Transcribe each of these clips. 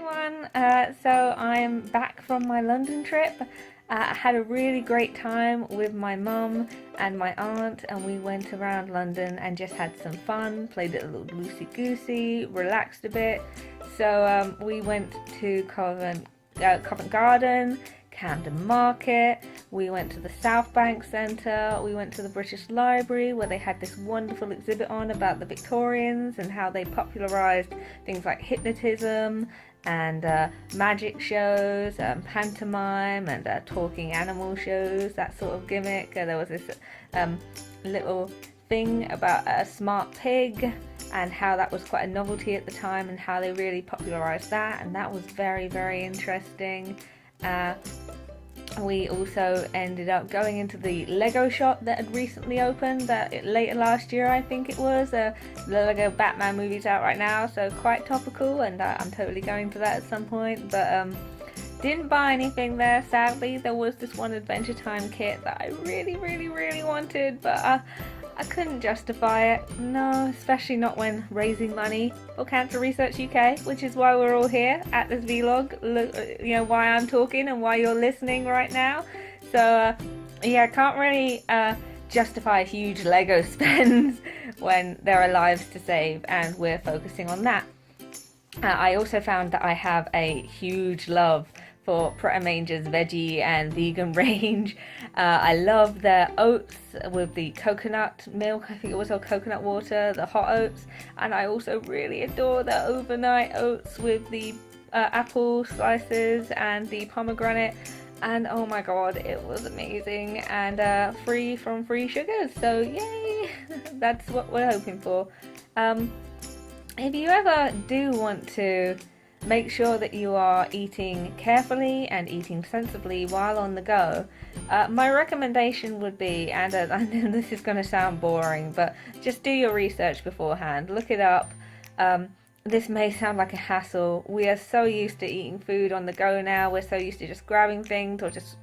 everyone. So I'm back from my London trip. I had a really great time with my mum and my aunt, and we went around London and just had some fun, played a little loosey-goosey, relaxed a bit. So we went to Covent Garden, Camden Market, we went to the South Bank Centre, we went to the British Library where they had this wonderful exhibit on about the Victorians and how they popularised things like hypnotism and magic shows, pantomime and talking animal shows, that sort of gimmick. There was this little thing about a smart pig and how that was quite a novelty at the time and how they really popularised that, and that was very, very interesting. We also ended up going into the Lego shop that had recently opened later last year, I think it was. The Lego Batman movie's out right now, so quite topical, and I'm totally going to that at some point. But didn't buy anything there, sadly. There was this one Adventure Time kit that I really, really, really wanted, but I couldn't justify it. No, especially not when raising money for Cancer Research UK, which is why we're all here at this vlog. Look, why I'm talking and why you're listening right now. So yeah, can't really justify huge Lego spends when there are lives to save, and we're focusing on that. I also found that I have a huge love for Pret a Manger's veggie and vegan range. I love their oats with the coconut milk, I think it was, or coconut water, the hot oats, and I also really adore their overnight oats with the apple slices and the pomegranate, and oh my god, it was amazing, and free from free sugars, so yay! That's what we're hoping for. If you ever do want to make sure that you are eating carefully and eating sensibly while on the go, my recommendation would be, and I know this is going to sound boring, but just do your research beforehand. Look it up. This may sound like a hassle. We are so used to eating food on the go now. We're so used to just grabbing things or just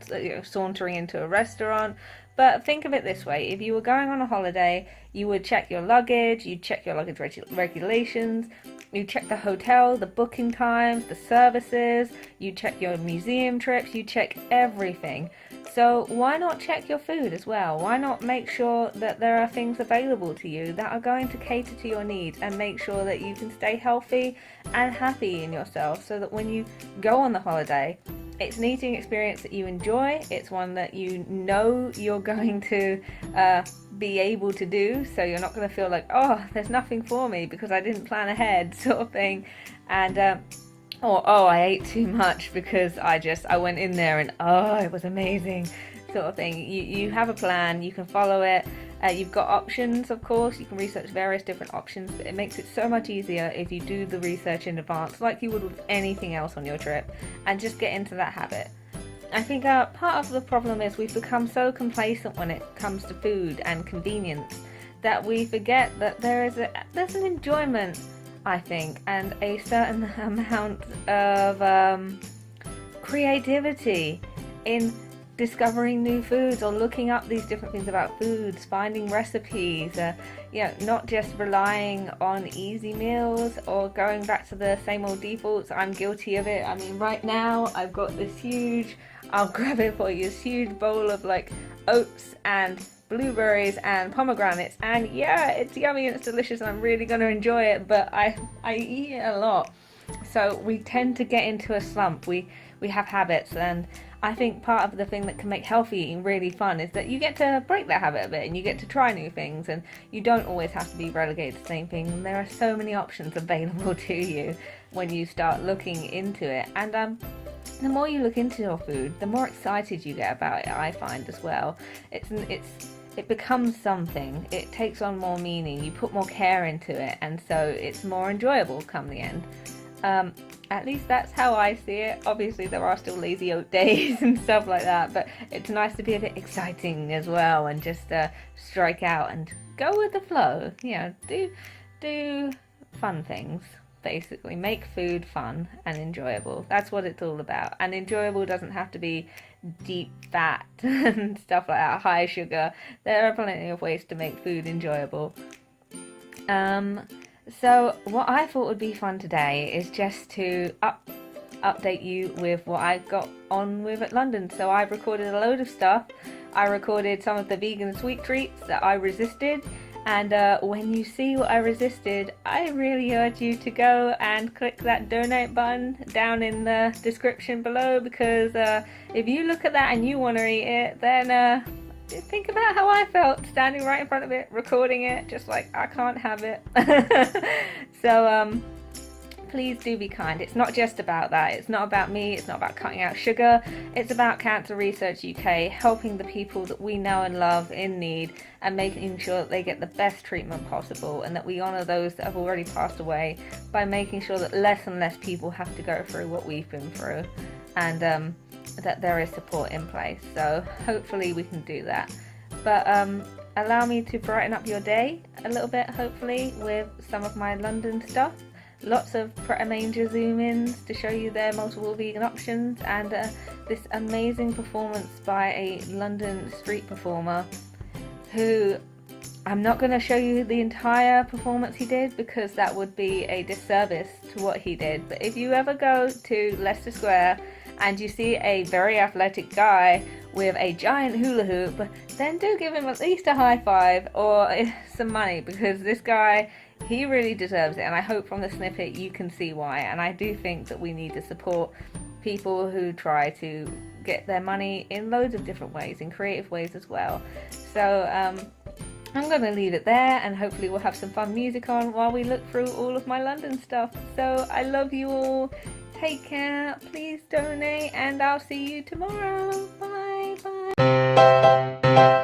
sauntering into a restaurant. But think of it this way. If you were going on a holiday, you would check your luggage, you'd check your luggage regulations, you check the hotel, the booking times, the services, you check your museum trips, you check everything. So why not check your food as well? Why not make sure that there are things available to you that are going to cater to your needs and make sure that you can stay healthy and happy in yourself, so that when you go on the holiday, it's an eating experience that you enjoy, it's one that you know you're going to be able to do, so you're not going to feel like, oh, there's nothing for me because I didn't plan ahead, sort of thing. And or, oh, I ate too much because I went in there and, oh, it was amazing, sort of thing. You have a plan, you can follow it. You've got options, of course. You can research various different options, but it makes it so much easier if you do the research in advance, like you would with anything else on your trip, and just get into that habit. I think part of the problem is we've become so complacent when it comes to food and convenience that we forget that there's an enjoyment, I think, and a certain amount of creativity in discovering new foods or looking up these different things about foods, finding recipes, not just relying on easy meals or going back to the same old defaults. I'm guilty of it. I mean, right now I've got this huge, I'll grab it for you, this huge bowl of like oats and blueberries and pomegranates, and yeah, it's yummy and it's delicious and I'm really going to enjoy it, but I eat it a lot. So we tend to get into a slump. We have habits, and I think part of the thing that can make healthy eating really fun is that you get to break that habit a bit and you get to try new things, and you don't always have to be relegated to the same thing. And there are so many options available to you when you start looking into it. And the more you look into your food, the more excited you get about it, I find as well. It becomes something. It takes on more meaning. You put more care into it, and so it's more enjoyable come the end. At least that's how I see it. Obviously there are still lazy oat days and stuff like that, but it's nice to be a bit exciting as well and just strike out and go with the flow. Do fun things, basically. Make food fun and enjoyable. That's what it's all about. And enjoyable doesn't have to be deep fat and stuff like that, high sugar. There are plenty of ways to make food enjoyable. So what I thought would be fun today is just to up update you with what I got on with at London. So I've recorded a load of stuff. I recorded some of the vegan sweet treats that I resisted, and when you see what I resisted, I really urge you to go and click that donate button down in the description below, because if you look at that and you want to eat it, then think about how I felt standing right in front of it, recording it, just like, I can't have it. So please do be kind. It's not just about that. It's not about me. It's not about cutting out sugar. It's about Cancer Research UK helping the people that we know and love in need, and making sure that they get the best treatment possible, and that we honour those that have already passed away by making sure that less and less people have to go through what we've been through, and that there is support in place. So hopefully we can do that. But allow me to brighten up your day a little bit, hopefully, with some of my London stuff. Lots of Pret a Manger zoom-ins to show you their multiple vegan options, and this amazing performance by a London street performer who, I'm not going to show you the entire performance he did because that would be a disservice to what he did. But if you ever go to Leicester Square and you see a very athletic guy with a giant hula hoop, then do give him at least a high five or some money, because this guy, he really deserves it, and I hope from the snippet you can see why. And I do think that we need to support people who try to get their money in loads of different ways, in creative ways as well. So I'm going to leave it there, and hopefully we'll have some fun music on while we look through all of my London stuff. So I love you all. Take care. Please donate, and I'll see you tomorrow. Bye. Bye.